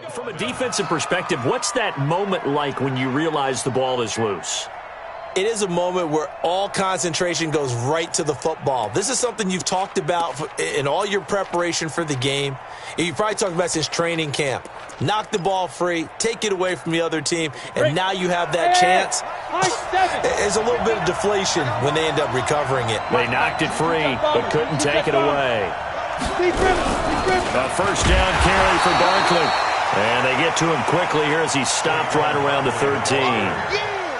From a defensive perspective, what's that moment like when you realize the ball is loose? It is a moment where all concentration goes right to the football. This is something you've talked about in all your preparation for the game. You probably talked about since training camp. Knock the ball free, take it away from the other team, and now you have that chance. There's a little bit of deflation when they end up recovering it. They knocked it free, but couldn't take it away. A first down carry for Barkley. And they get to him quickly here as he stopped right around the 13.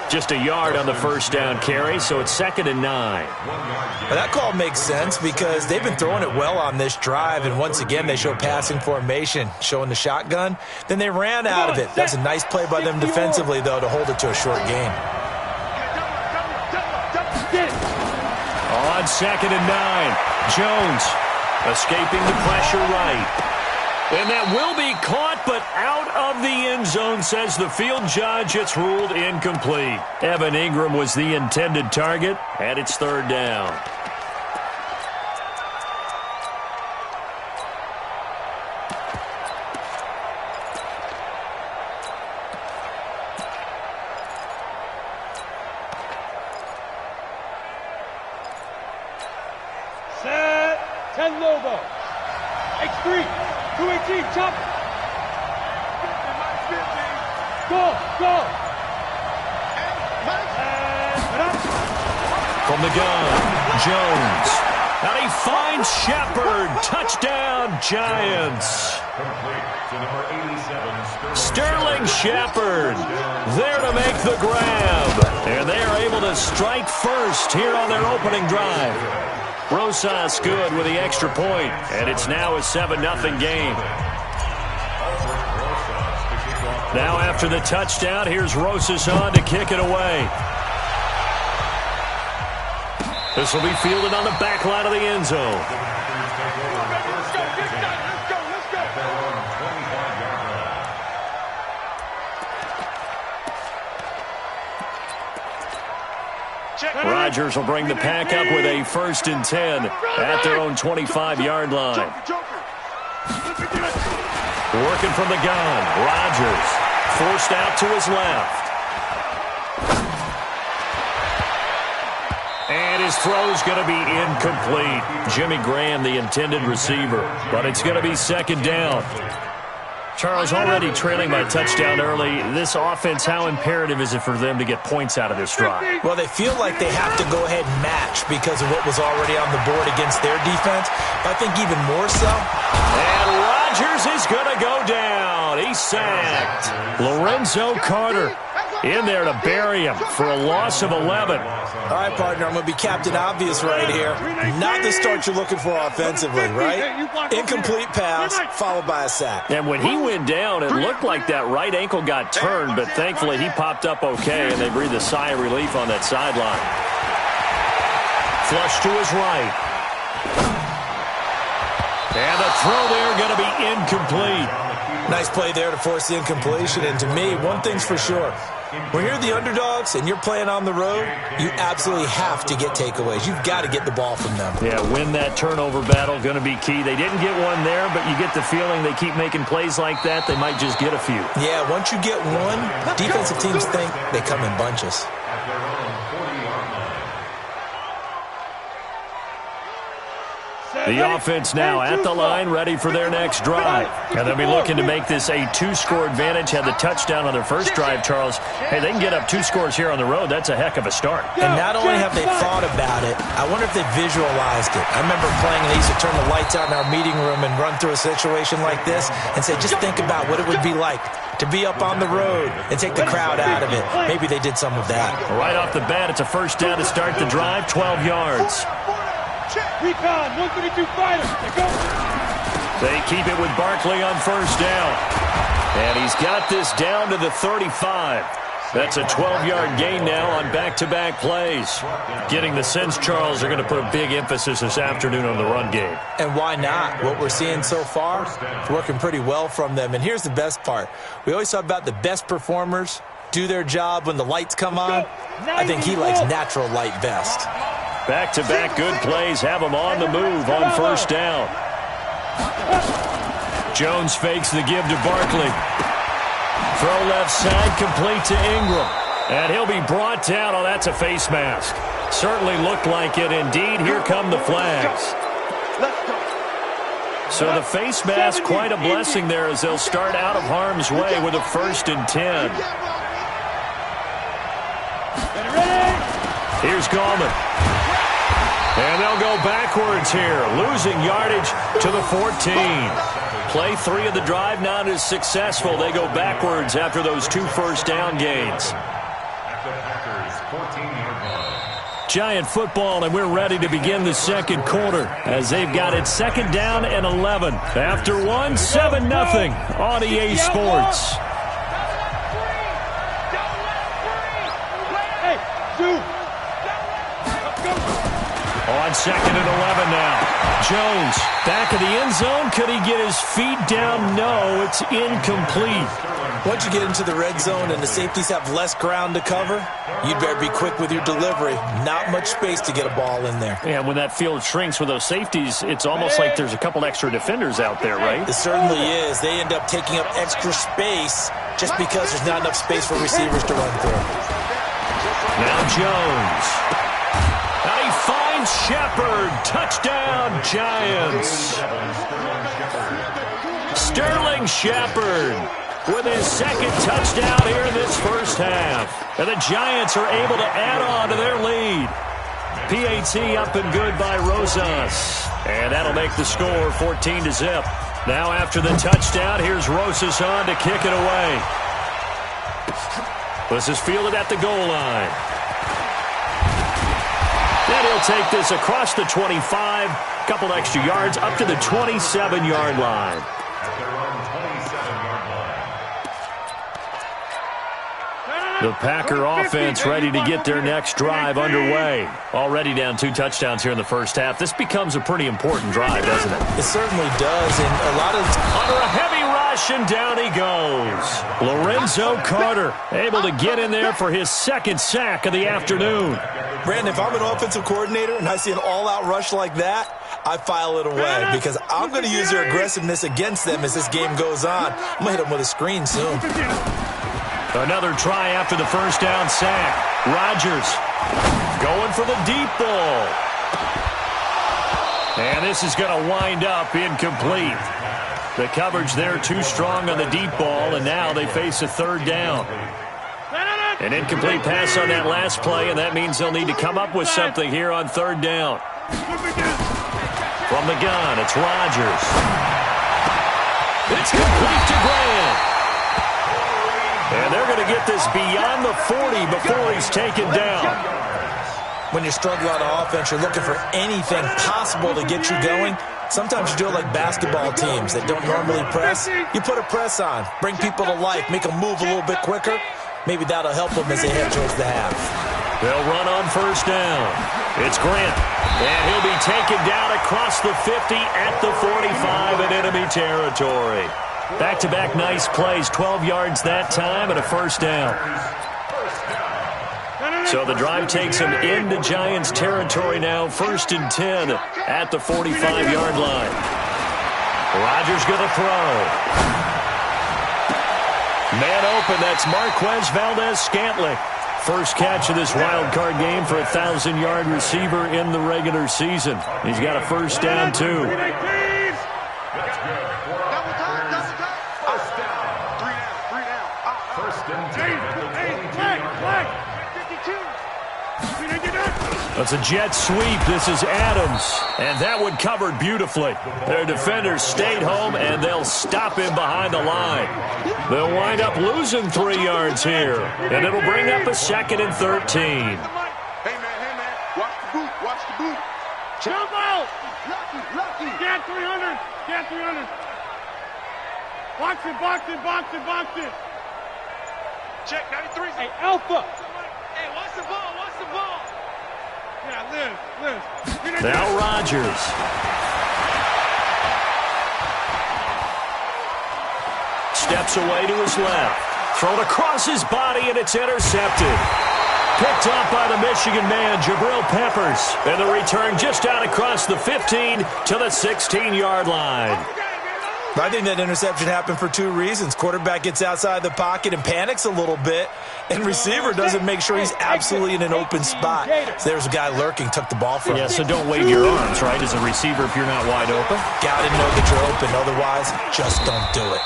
Just a yard on the first down carry, so it's 2nd and 9. Well, that call makes sense because they've been throwing it well on this drive, and once again they show passing formation, showing the shotgun. Then they ran out of it. That's a nice play by them defensively, though, to hold it to a short game. On 2nd and 9, Jones escaping the pressure right. And that will be caught, but out of the end zone, says the field judge. It's ruled incomplete. Evan Ingram was the intended target, and it's 3rd down. Set 10 logo. X3. 218, chop. Go. From the gun, Jones. And he finds Shepard. Touchdown, Giants. Sterling Shepard there to make the grab. And they are able to strike first here on their opening drive. Rosas good with the extra point, and it's now a 7-0 game. Now after the touchdown, here's Rosas on to kick it away. This will be fielded on the back line of the end zone. Rodgers will bring the pack up with a 1st and 10 at their own 25-yard line. Working from the gun, Rodgers forced out to his left. And his throw's going to be incomplete. Jimmy Graham, the intended receiver, but it's going to be 2nd down. Charles, already trailing by touchdown early. This offense, how imperative is it for them to get points out of this drive? Well, they feel like they have to go ahead and match because of what was already on the board against their defense. But I think even more so. And Rodgers is going to go down. He's sacked. Lorenzo Carter in there to bury him for a loss of 11. All right, partner, I'm going to be Captain Obvious right here. Not the start you're looking for offensively, right? Incomplete pass followed by a sack. And when he went down, it looked like that right ankle got turned, but thankfully he popped up okay, and they breathed a sigh of relief on that sideline. Flush to his right. And the throw there going to be incomplete. Nice play there to force the incompletion. And to me, one thing's for sure. When you're the underdogs and you're playing on the road, you absolutely have to get takeaways. You've got to get the ball from them. Yeah, win that turnover battle, going to be key. They didn't get one there, but you get the feeling they keep making plays like that, they might just get a few. Yeah, once you get one, defensive teams think they come in bunches. The offense now at the line, ready for their next drive. And they'll be looking to make this a 2-score advantage. Had the touchdown on their first drive, Charles. Hey, they can get up 2 scores here on the road. That's a heck of a start. And not only have they thought about it, I wonder if they visualized it. I remember playing, and they used to turn the lights out in our meeting room and run through a situation like this and say, just think about what it would be like to be up on the road and take the crowd out of it. Maybe they did some of that. Right off the bat, it's a first down to start the drive, 12 yards. Recon, 132 fighter. They keep it with Barkley on first down. And he's got this down to the 35. That's a 12-yard gain now on back-to-back plays. Getting the sense, Charles, they're going to put a big emphasis this afternoon on the run game. And why not? What we're seeing so far is working pretty well from them. And here's the best part. We always talk about the best performers do their job when the lights come on. I think he likes natural light best. Back-to-back good plays have him on the move on first down. Jones fakes the give to Barkley. Throw left side, complete to Ingram. And he'll be brought down. Oh, that's a face mask. Certainly looked like it. Indeed, here come the flags. So the face mask, quite a blessing there as they'll start out of harm's way with a 1st and 10. Here's Gallman. And they'll go backwards here, losing yardage to the 14. Play 3 of the drive not as successful. They go backwards after those 2 first-down gains. Giant football, and we're ready to begin the second quarter as they've got it 2nd down and 11. After 1, 7-0 on EA Sports. On 2nd and 11 now. Jones back of the end zone. Could he get his feet down? No, it's incomplete. Once you get into the red zone and the safeties have less ground to cover, you'd better be quick with your delivery. Not much space to get a ball in there. And when that field shrinks with those safeties, it's almost like there's a couple extra defenders out there, right? It certainly is. They end up taking up extra space just because there's not enough space for receivers to run through. Now Jones. Now he finds Shepard. Touchdown, Giants. Sterling Shepard with his 2nd touchdown here in this first half. And the Giants are able to add on to their lead. PAT up and good by Rosas. And that'll make the score 14-0. Now after the touchdown, here's Rosas on to kick it away. This is fielded at the goal line. Then he'll take this across the 25, couple extra yards, up to the 27-yard line. The Packer offense ready to get their next drive underway. Already down 2 touchdowns here in the first half. This becomes a pretty important drive, doesn't it? It certainly does, and a lot of... Under a heavy rush, and down he goes. Lorenzo Carter able to get in there for his 2nd sack of the afternoon. Brandon, if I'm an offensive coordinator and I see an all-out rush like that, I file it away because I'm going to use their aggressiveness against them as this game goes on. I'm going to hit them with a screen soon. Another try after the first down sack. Rodgers going for the deep ball. And this is going to wind up incomplete. The coverage there too strong on the deep ball, and now they face a 3rd down. An incomplete pass on that last play, and that means they'll need to come up with something here on 3rd down. From the gun, it's Rodgers. It's complete to Grant. And they're going to get this beyond the 40 before he's taken down. When you're struggling on offense, you're looking for anything possible to get you going. Sometimes you do it like basketball teams that don't normally press. You put a press on, bring people to life, make them move a little bit quicker. Maybe that'll help them as they head towards the half. They'll run on 1st down. It's Grant. And he'll be taken down across the 50 at the 45 in enemy territory. Back-to-back nice plays, 12 yards that time and a 1st down. So the drive takes him into Giants territory now, 1st and 10 at the 45-yard line. Rodgers going to throw. Man open, that's Marquez Valdez-Scantling. First catch of this wild card game for a 1,000-yard receiver in the regular season. He's got a 1st down, too. That's a jet sweep. This is Adams. And that one covered beautifully. Their defenders stayed home, and they'll stop him behind the line. They'll wind up losing 3 yards here. And it'll bring up a 2nd and 13. Hey, man. Watch the boot. Watch the boot. Jump out. Lucky. Get 300. Get 300. Box it. Check, 93. Hey, Alpha. Hey, watch the ball. Yeah, Liz. Now Rodgers. Steps away to his left. Thrown across his body, and it's intercepted. Picked up by the Michigan man, Jabril Peppers. And the return just out across the 15 to the 16-yard line. I think that interception happened for two reasons. Quarterback gets outside the pocket and panics a little bit, and receiver doesn't make sure he's absolutely in an open spot. So there's a guy lurking, took the ball from him. Yeah, so don't wave your arms, right, as a receiver if you're not wide open. Got to know that you're open. Otherwise, just don't do it.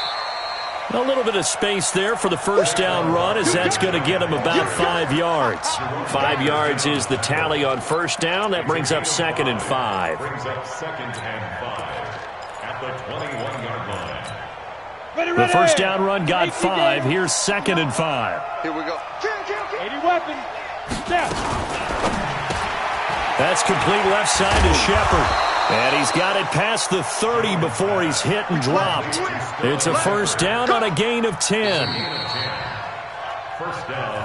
A little bit of space there for the first down run, as that's going to get him about 5 yards. 5 yards is the tally on first down. That brings up 2nd and 5. Brings up 2nd and 5 at the 21-yard line. The first down run got 5. Here's 2nd and 5. Here we go. 80 weapon. Step. That's complete left side to Shepard. And he's got it past the 30 before he's hit and dropped. It's a first down on a gain of 10.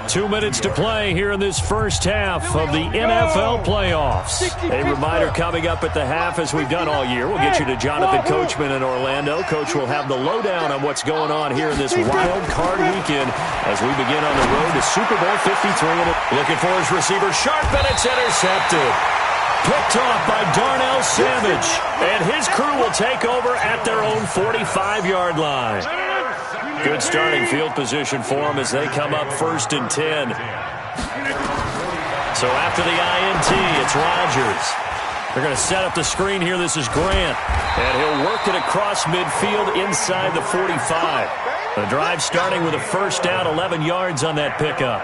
2 minutes to play here in this first half of the NFL playoffs. A reminder coming up at the half, as we've done all year. We'll get you to Jonathan Coachman in Orlando. Coach will have the lowdown on what's going on here in this wild card weekend as we begin on the road to Super Bowl 53. Looking for his receiver, sharp, and it's intercepted. Picked off by Darnell Savage, and his crew will take over at their own 45-yard line. Good starting field position for them as they come up 1st and 10. So after the INT, it's Rodgers. They're going to set up the screen here. This is Grant, and he'll work it across midfield inside the 45. The drive starting with a first down, 11 yards on that pickup.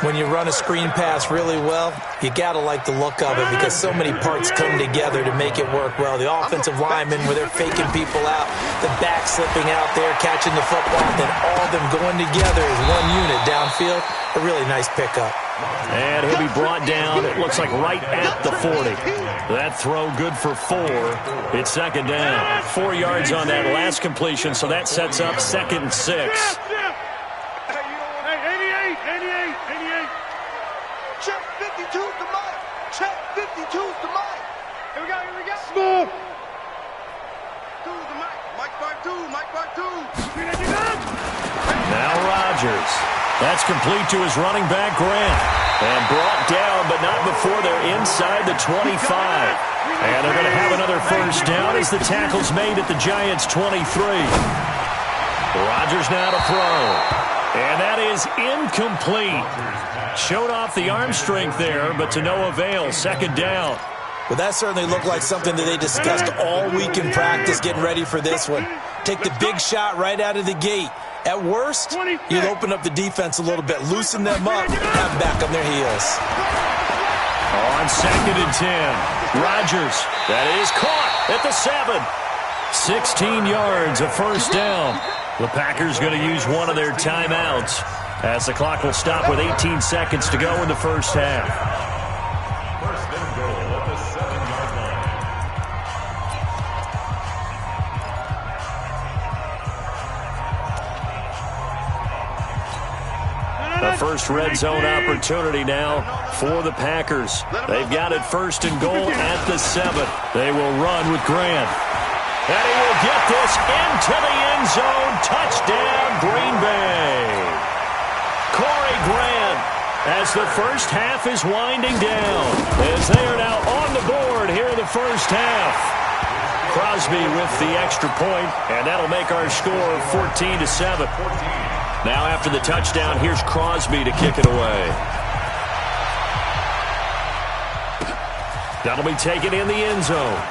When you run a screen pass really well, you got to like the look of it because so many parts come together to make it work well. The offensive linemen, where they're faking people out, the back slipping out there, catching the football, then all of them going together as one unit downfield. A really nice pickup. And he'll be brought down, it looks like right at the 40. That throw good for 4. It's 2nd down. 4 yards on that last completion, so that sets up 2nd and 6. Hey, 88. Check 52's the mic. Check 52's the mic. Here we go. Smooth. Two's the mic. Mike part 2. Now Rodgers. That's complete to his running back, Grant. And brought down, but not before they're inside the 25. And they're going to have another first down as the tackle's made at the Giants' 23. Rodgers now to throw. And that is incomplete. Showed off the arm strength there, but to no avail. 2nd down. Well, that certainly looked like something that they discussed all week in practice getting ready for this one. Take the big shot right out of the gate. At worst, you'll open up the defense a little bit, loosen them up, and have them back on their heels. On 2nd and 10, Rodgers. That is caught at the 7. 16 yards, a first down. The Packers going to use one of their timeouts as the clock will stop with 18 seconds to go in the first half. First and goal at the 7-yard line. The first red zone opportunity now for the Packers. They've got it 1st and goal at the 7. They will run with Grant. And he will get this into the end zone. Touchdown, Green Bay. Corey Grant, as the first half is winding down, as they are now on the board here in the first half. Crosby with the extra point, and that'll make our score 14-7. Now after the touchdown, here's Crosby to kick it away. That'll be taken in the end zone.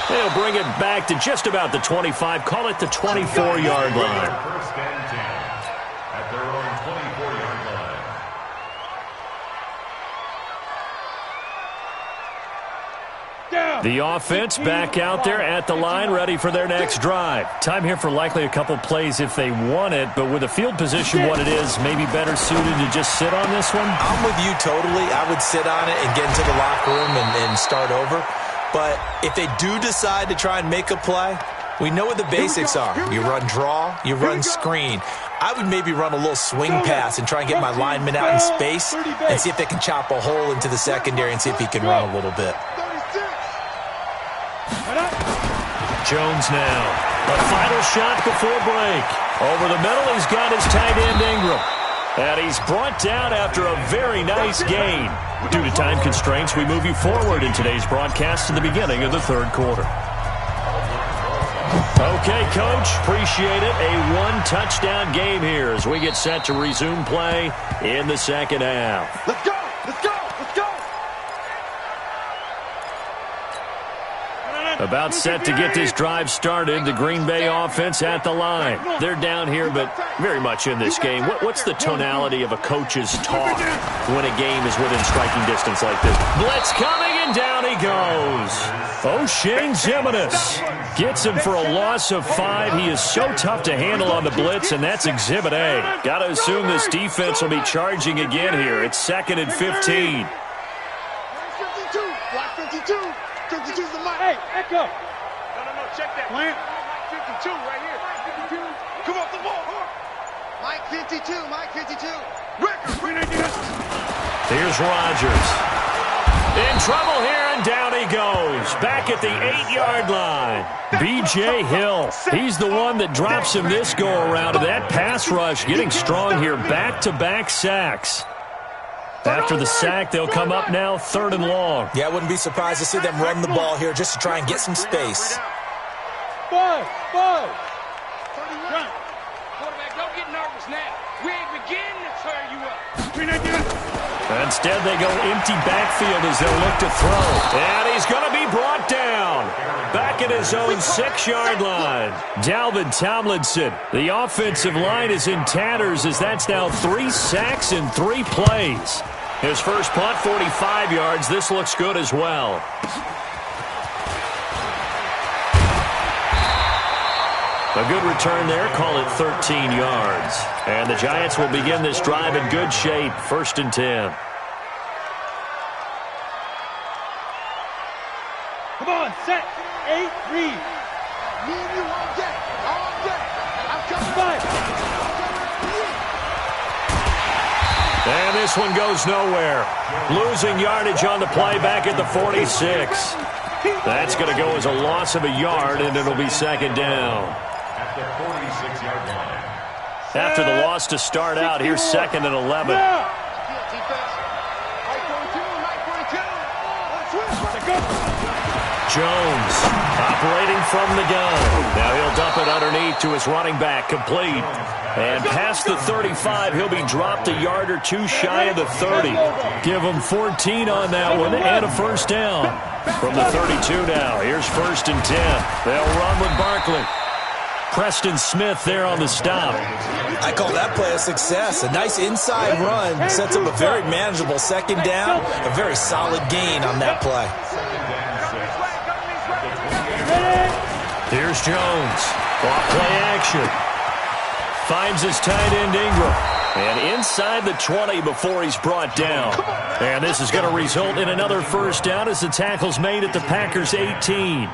They'll bring it back to just about the 25, call it the 24-yard line. First and 10 at their own 24-yard line. The offense back out there at the line, ready for their next drive. Time here for likely a couple plays if they want it, but with the field position what it is, maybe better suited to just sit on this one? I'm with you totally. I would sit on it and get into the locker room and start over. But if they do decide to try and make a play, we know what the basics are. You run draw, you run screen. I would maybe run a little swing pass and try and get my lineman out in space and see if they can chop a hole into the secondary and see if he can run a little bit. Jones now. A final shot before break. Over the middle, he's got his tight end Ingram. And he's brought down after a very nice gain. Due to time constraints, we move you forward in today's broadcast to the beginning of the third quarter. Okay, Coach, appreciate it. A one-touchdown game here as we get set to resume play in the second half. Let's go! Let's go! Let's go! About set to get this drive started, the Green Bay offense at the line. They're down here, but very much in this game. What's the tonality of a coach's talk when a game is within striking distance like this? Blitz coming, and down he goes. O'Shane Ximines gets him for a loss of 5. He is so tough to handle on the blitz, and that's Exhibit A. Got to assume this defense will be charging again here. It's 2nd and 15. 52. Block 52. 52's the mic. Hey, Echo. No, check that. Plant. Mike 52 right here. Mike 52. Come off the ball. Mike 52. Mike 52. Record. Here's Rodgers. In trouble here, and down he goes. Back at the 8-yard line. B.J. Hill. He's the one that drops him this go-around. And that pass rush getting strong here. Back-to-back sacks. After the sack, they'll come up now 3rd and long. Yeah, I wouldn't be surprised to see them run the ball here just to try and get some space. Ball. Run. Quarterback, don't get nervous now. We ain't beginning to tear you up. Instead, they go empty backfield as they'll look to throw. And he's going to be brought down. Back at his own 6-yard line. Dalvin Tomlinson. The offensive line is in tatters as that's now 3 sacks in 3 plays. His first punt, 45 yards. This looks good as well. A good return there. Call it 13 yards. And the Giants will begin this drive in good shape. 1st and 10. Come on, set. 8, read. Me and you all day. All day. I'm coming back. And this one goes nowhere. Losing yardage on the play back at the 46. That's going to go as a loss of a yard, and it'll be 2nd down. At the 46-yard line. After the loss to start out, here's 2nd and 11. Jones operating from the gun. Now he'll dump it underneath to his running back, complete. And past the 35, he'll be dropped a yard or 2 shy of the 30. Give him 14 on that one and a 1st down. From the 32 now, here's 1st and 10. They'll run with Barkley. Preston Smith there on the stop. I call that play a success. A nice inside run sets up a very manageable 2nd down. A very solid gain on that play. Here's Jones. Off play action. Finds his tight end Ingram. And inside the 20 before he's brought down. And this is going to result in another 1st down as the tackle's made at the Packers' 18.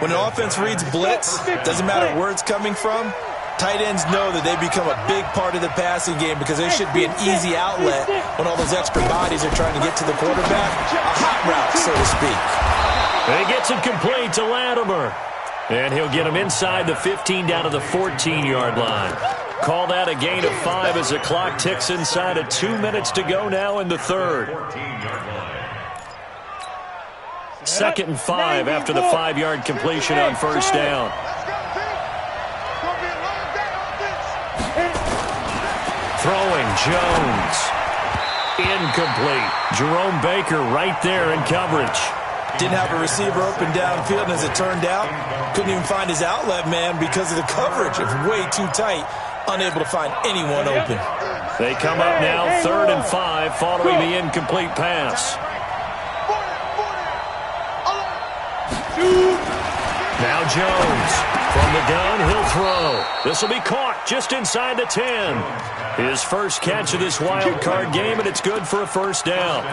When an offense reads blitz, doesn't matter where it's coming from, tight ends know that they become a big part of the passing game because there should be an easy outlet when all those extra bodies are trying to get to the quarterback. A hot route, so to speak. And he gets it complete to Latimer. And he'll get him inside the 15 down to the 14-yard line. Call that a gain of 5 as the clock ticks inside of 2 minutes to go now in the 3rd. 14-yard line. 2nd and 5 after the 5-yard completion on 1st down. Throwing Jones. Incomplete. Jerome Baker right there in coverage. Didn't have a receiver open downfield, and as it turned out, couldn't even find his outlet man because of the coverage. It was way too tight, unable to find anyone open. They come up now 3rd and 5 following the incomplete pass. Now Jones. From the gun, he'll throw. This will be caught just inside the 10. His first catch of this wild card game, and it's good for a 1st down.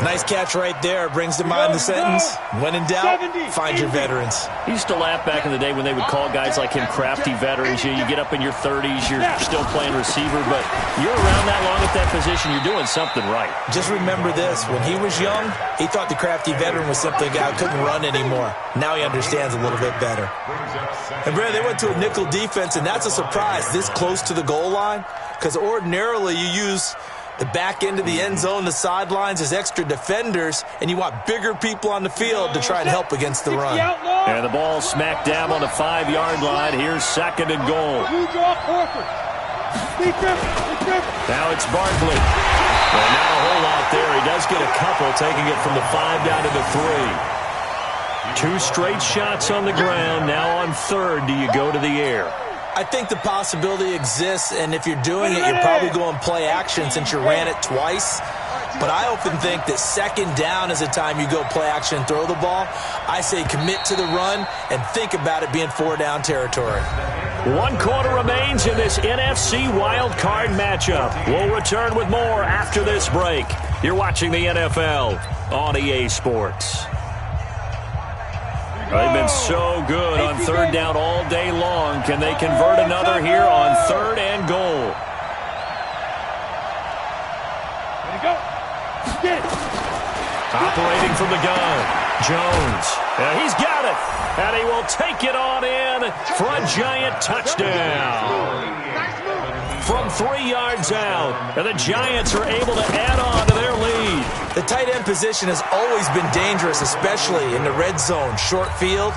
Nice catch right there. Brings to mind the sentence, when in doubt, find your veterans. He used to laugh back in the day when they would call guys like him crafty veterans. You get up in your 30s, you're still playing receiver, but you're around that long at that position, you're doing something right. Just remember this. When he was young, he thought the crafty veteran was simply a guy who couldn't run anymore. Now he understands a little bit better. Brings up And, Brad, they went to a nickel defense, and that's a surprise this close to the goal line, because ordinarily you use the back end of the end zone, the sidelines as extra defenders, and you want bigger people on the field to try and help against the run. And the ball smacked down on the 5-yard line. Here's 2nd and goal. Now it's Barkley. Well, not a whole lot there. He does get a couple, taking it from the 5 down to the 3. 2 straight shots on the ground. Now on 3rd, do you go to the air? I think the possibility exists, and if you're doing it, you're probably going play action since you ran it twice. But I often think that 2nd down is the time you go play action and throw the ball. I say commit to the run and think about it being 4-down territory. 1 quarter remains in this NFC Wild Card matchup. We'll return with more after this break. You're watching the NFL on EA Sports. They've been so good on 3rd down all day long. Can they convert another here on 3rd and goal? There you go. Get it. Operating from the gun, Jones. He's got it. And he will take it on in for a giant touchdown. From 3 yards out, and the Giants are able to add on to their lead. The tight end position has always been dangerous, especially in the red zone, short field.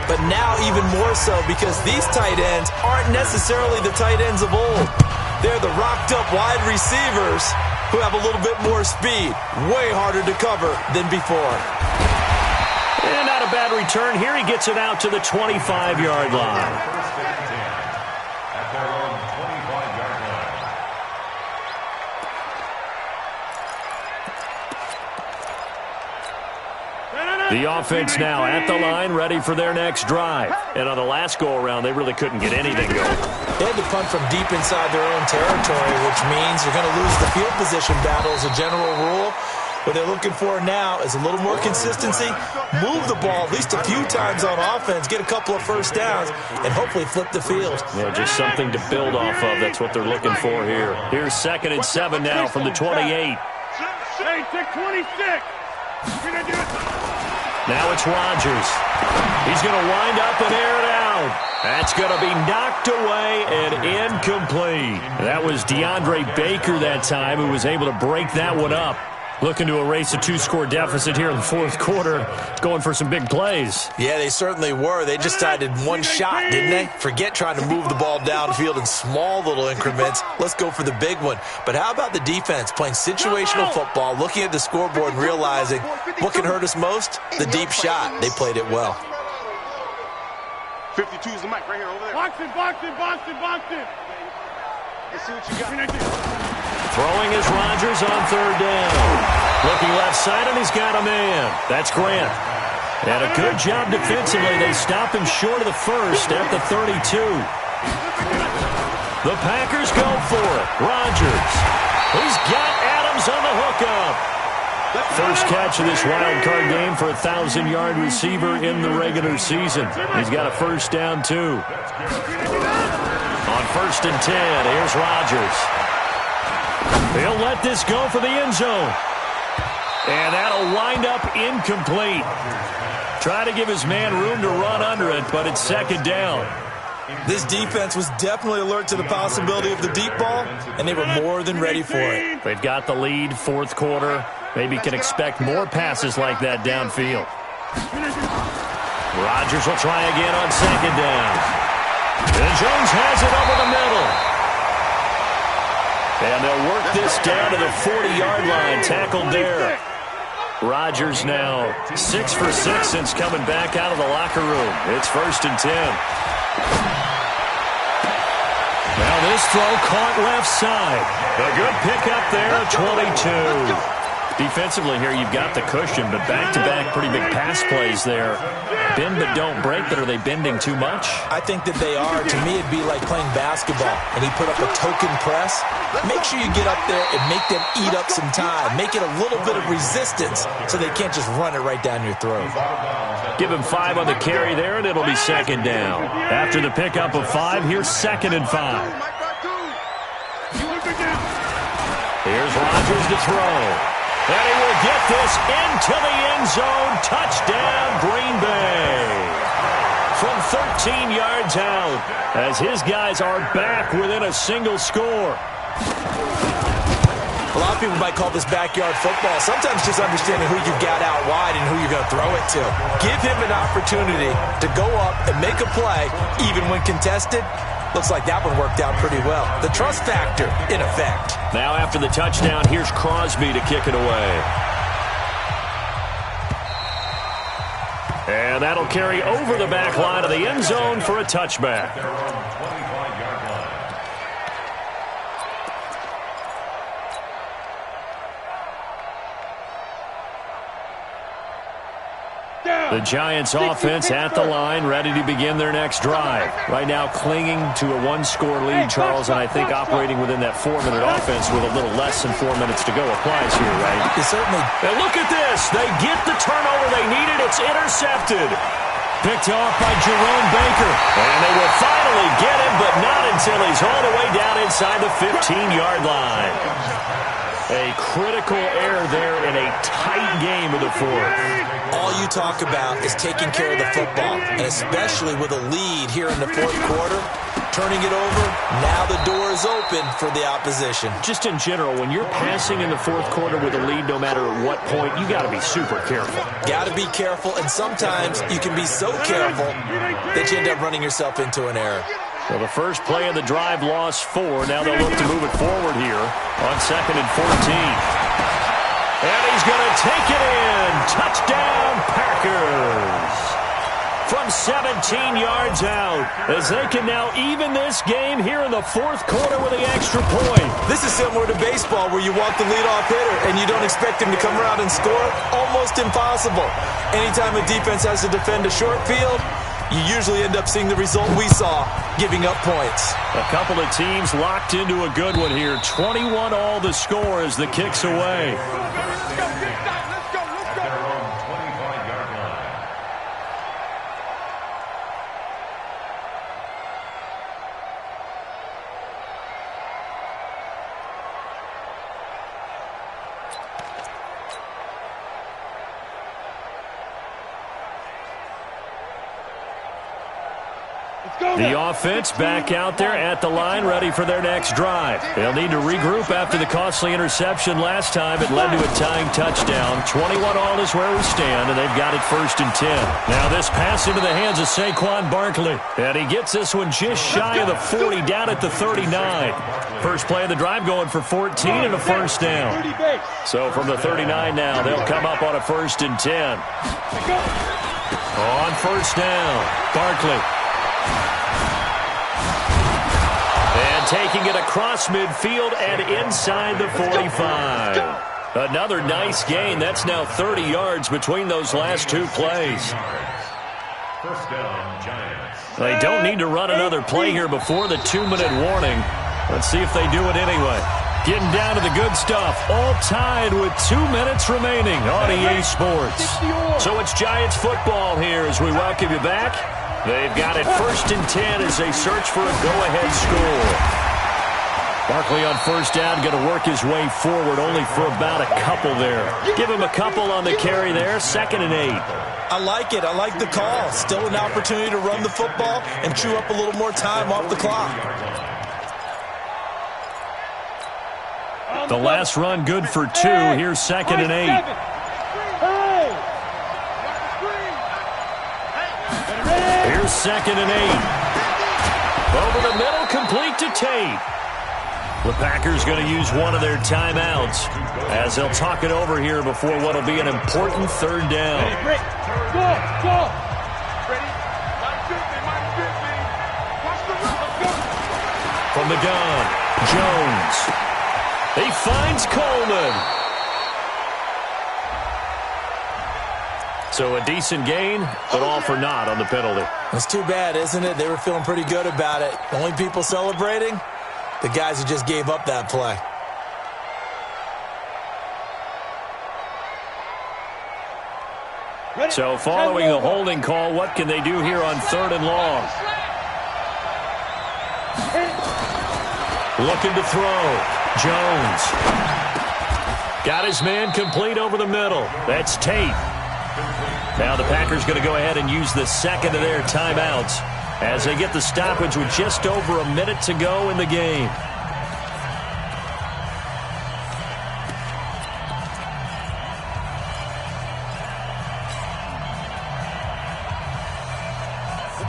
But now even more so because these tight ends aren't necessarily the tight ends of old. They're the rocked-up wide receivers who have a little bit more speed, way harder to cover than before. And not a bad return here. He gets it out to the 25-yard line. The offense now at the line, ready for their next drive. And on the last go-around, they really couldn't get anything going. They had to punt from deep inside their own territory, which means you're going to lose the field position battle as a general rule. What they're looking for now is a little more consistency, move the ball at least a few times on offense, get a couple of first downs, and hopefully flip the field. Yeah, just something to build off of. That's what they're looking for here. Here's 2nd and 7 now from the 28. Hey, take 26. You're gonna do it. Now it's Rodgers. He's going to wind up and air it out. That's going to be knocked away and incomplete. That was DeAndre Baker that time who was able to break that one up. Looking to erase a 2-score deficit here in the 4th quarter. Going for some big plays. Yeah, they certainly were. They just decided one shot, didn't they? Forget trying to move the ball downfield in small little increments. Let's go for the big one. But how about the defense playing situational football, looking at the scoreboard and realizing what can hurt us most? The deep shot. They played it well. 52 is the mic right here over there. Box it, box it, box it, box it. Let's see what you got. Throwing is Rodgers on 3rd down. Looking left side, and he's got a man. That's Grant. And a good job defensively. They stop him short of the 1st at the 32. The Packers go for it. Rodgers. He's got Adams on the hookup. First catch of this wild card game for a 1,000-yard receiver in the regular season. He's got a first down, too. On 1st and 10, here's Rodgers. He'll let this go for the end zone. And that'll wind up incomplete. Try to give his man room to run under it, but it's 2nd down. This defense was definitely alert to the possibility of the deep ball, and they were more than ready for it. They've got the lead, 4th quarter. Maybe can expect more passes like that downfield. Rodgers will try again on 2nd down. And Jones has it over the middle. And they'll work this down to the 40-yard line. Tackled there. Rodgers now 6 for 6 since coming back out of the locker room. It's 1st and 10. Now this throw caught left side. A good pickup there at 22. Defensively here, you've got the cushion, but back-to-back pretty big pass plays there. Bend but don't break, but are they bending too much? I think that they are. To me, it'd be like playing basketball, and he put up a token press. Make sure you get up there and make them eat up some time. Make it a little bit of resistance so they can't just run it right down your throat. Give him 5 on the carry there, and it'll be 2nd down. After the pickup of 5, here's 2nd and 5. Here's Rodgers to throw. And he will get this into the end zone. Touchdown, Green Bay. from 13 yards out as his guys are back within a single score. A lot of people might call this backyard football. Sometimes just understanding who you've got out wide and who you're going to throw it to. Give him an opportunity to go up and make a play, even when contested. Looks like that one worked out pretty well. The trust factor in effect. Now after the touchdown, here's Crosby to kick it away. And that'll carry over the back line of the end zone for a touchback. The Giants offense at the line, ready to begin their next drive. Right now clinging to a one-score lead, Charles, and I think operating within that 4-minute offense with a little less than 4 minutes to go applies here, right? Certainly. And look at this. They get the turnover they needed. It's intercepted. Picked off by Jerome Baker. And they will finally get him, but not until he's all the way down inside the 15-yard line. A critical error there in a tight game of the fourth. All you talk about is taking care of the football, and especially with a lead here in the fourth quarter, turning it over, now the door is open for the opposition. Just in general, when you're passing in the fourth quarter with a lead, no matter at what point, you got to be super careful. Got to be careful, and sometimes you can be so careful that you end up running yourself into an error. Well, the first play of the drive lost 4. Now they'll look to move it forward here on 2nd and 14. And he's going to take it in. Touchdown, Packers. From 17 yards out, as they can now even this game here in the fourth quarter with the extra point. This is similar to baseball where you walk the leadoff hitter and you don't expect him to come around and score. Almost impossible. Anytime a defense has to defend a short field, you usually end up seeing the result we saw, giving up points. A couple of teams locked into a good one here. 21 all the score as the kick's away. The offense back out there at the line, ready for their next drive. They'll need to regroup after the costly interception last time. It led to a tying touchdown. 21 all is where we stand, and they've got it 1st and 10. Now this pass into the hands of Saquon Barkley. And he gets this one just shy of the 40, down at the 39. First play of the drive going for 14 and a first down. So from the 39 now, they'll come up on a 1st and 10. On first down, Barkley. And taking it across midfield and inside the 45. Another nice gain. That's now 30 yards between those last two plays. First down, Giants. They don't need to run another play here before the 2-minute warning. Let's see if they do it anyway. Getting down to the good stuff. All tied with 2 minutes remaining on EA Sports. So it's Giants football here as we welcome you back. They've got it 1st and 10 as they search for a go-ahead score. Barkley on first down, going to work his way forward, only for about a couple there. Give him a couple on the carry there, 2nd and 8. I like it. I like the call. Still an opportunity to run the football and chew up a little more time off the clock. The last run good for 2. Here's 2nd and 8. Here's 2nd and 8. Over the middle, complete to Tate. The Packers going to use one of their timeouts as they'll talk it over here before what will be an important 3rd down. From the gun, Jones. He finds Coleman. So a decent gain, but all for naught on the penalty. That's too bad, isn't it? They were feeling pretty good about it. The only people celebrating, the guys who just gave up that play. So following the holding call, what can they do here on 3rd and long? Looking to throw. Jones. Got his man complete over the middle. That's Tate. Now the Packers going to go ahead and use the second of their timeouts as they get the stoppage with just over a minute to go in the game.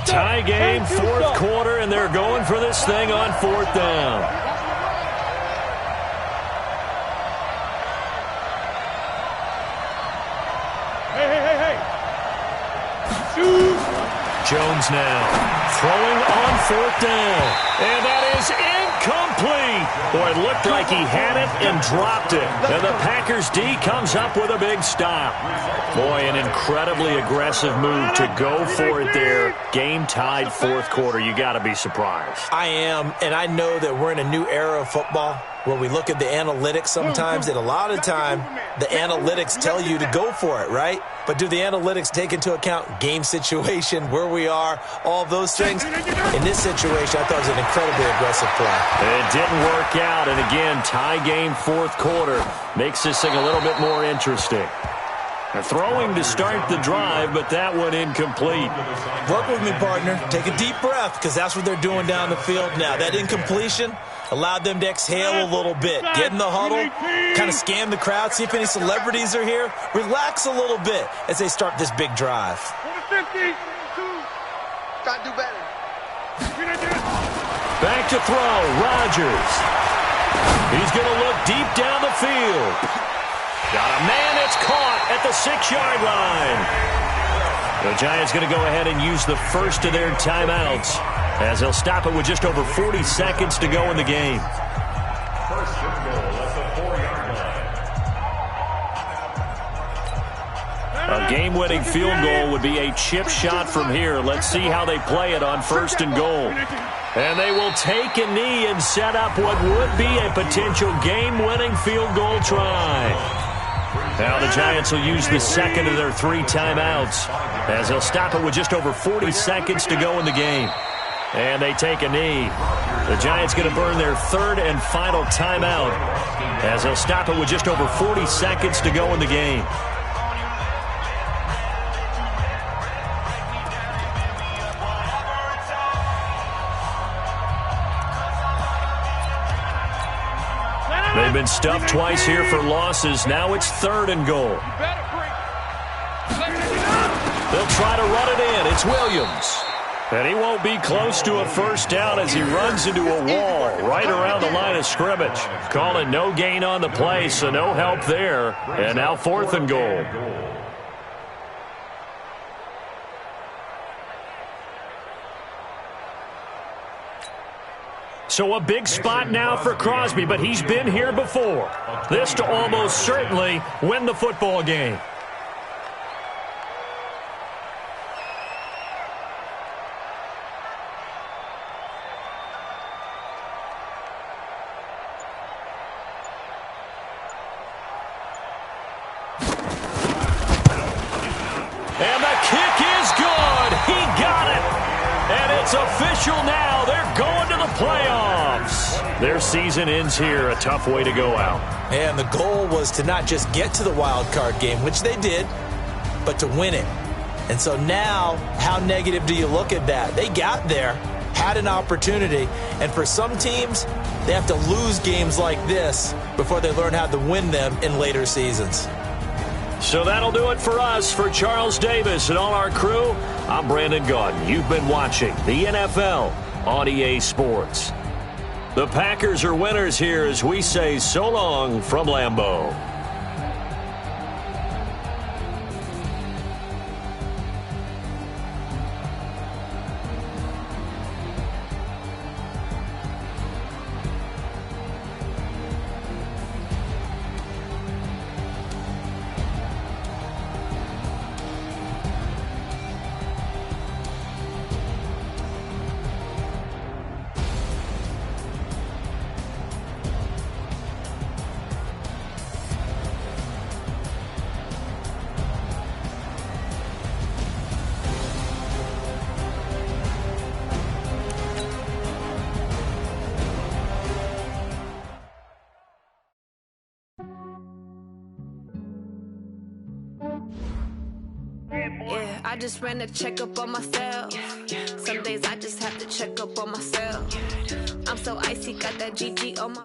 Tie game, fourth quarter, and they're going for this thing on fourth down. Hey. Shoot. Jones now throwing on fourth down. And that is incomplete. Boy, it looked like he had it and dropped it. And the Packers D comes up with a big stop. Boy, an incredibly aggressive move to go for it there. Game tied fourth quarter. You got to be surprised. I am, and I know that we're in a new era of football where we look at the analytics sometimes, and a lot of the time the analytics tell you to go for it, right? But do the analytics take into account game situation, where we are, all those things? In this situation, I thought it was an incredibly aggressive play. It didn't work out, and again, tie game fourth quarter makes this thing a little bit more interesting. They're throwing to start the drive, but that one incomplete. Work with me, partner. Take a deep breath, because that's what they're doing down the field now. That incompletion allowed them to exhale a little bit. Get in the huddle, kind of scan the crowd, see if any celebrities are here. Relax a little bit as they start this big drive. 50, 2. Try to do better. Back to throw, Rodgers. He's going to look deep down the field. Got a man that's caught at the 6-yard line. The Giants going to go ahead and use the first of their timeouts as they'll stop it with just over 40 seconds to go in the game. First and goal at the 4-yard line. A game-winning field goal would be a chip shot from here. Let's see how they play it on first and goal. And they will take a knee and set up what would be a potential game-winning field goal try. Now the Giants will use the second of their 3 timeouts as they'll stop it with just over 40 seconds to go in the game. And they take a knee. The Giants going to burn their third and final timeout as they'll stop it with just over 40 seconds to go in the game. They've been stuffed twice here for losses. Now it's third and goal. They'll try to run it in. It's Williams. And he won't be close to a first down as he runs into a wall right around the line of scrimmage. Calling no gain on the play, so no help there. And now fourth and goal. So a big spot now for Crosby, but he's been here before. This to almost certainly win the football game. And the kick is good. He got it. And it's official now. They're going to the playoffs. Their season ends here. A tough way to go out. And the goal was to not just get to the wild card game, which they did, but to win it. And so now, how negative do you look at that? They got there, had an opportunity, and for some teams, they have to lose games like this before they learn how to win them in later seasons. So that'll do it for us. For Charles Davis and all our crew, I'm Brandon Gaudin. You've been watching the NFL on EA Sports. The Packers are winners here as we say so long from Lambeau. Yeah, I just ran a checkup on myself. Some days I just have to check up on myself. I'm so icy, got that GG on my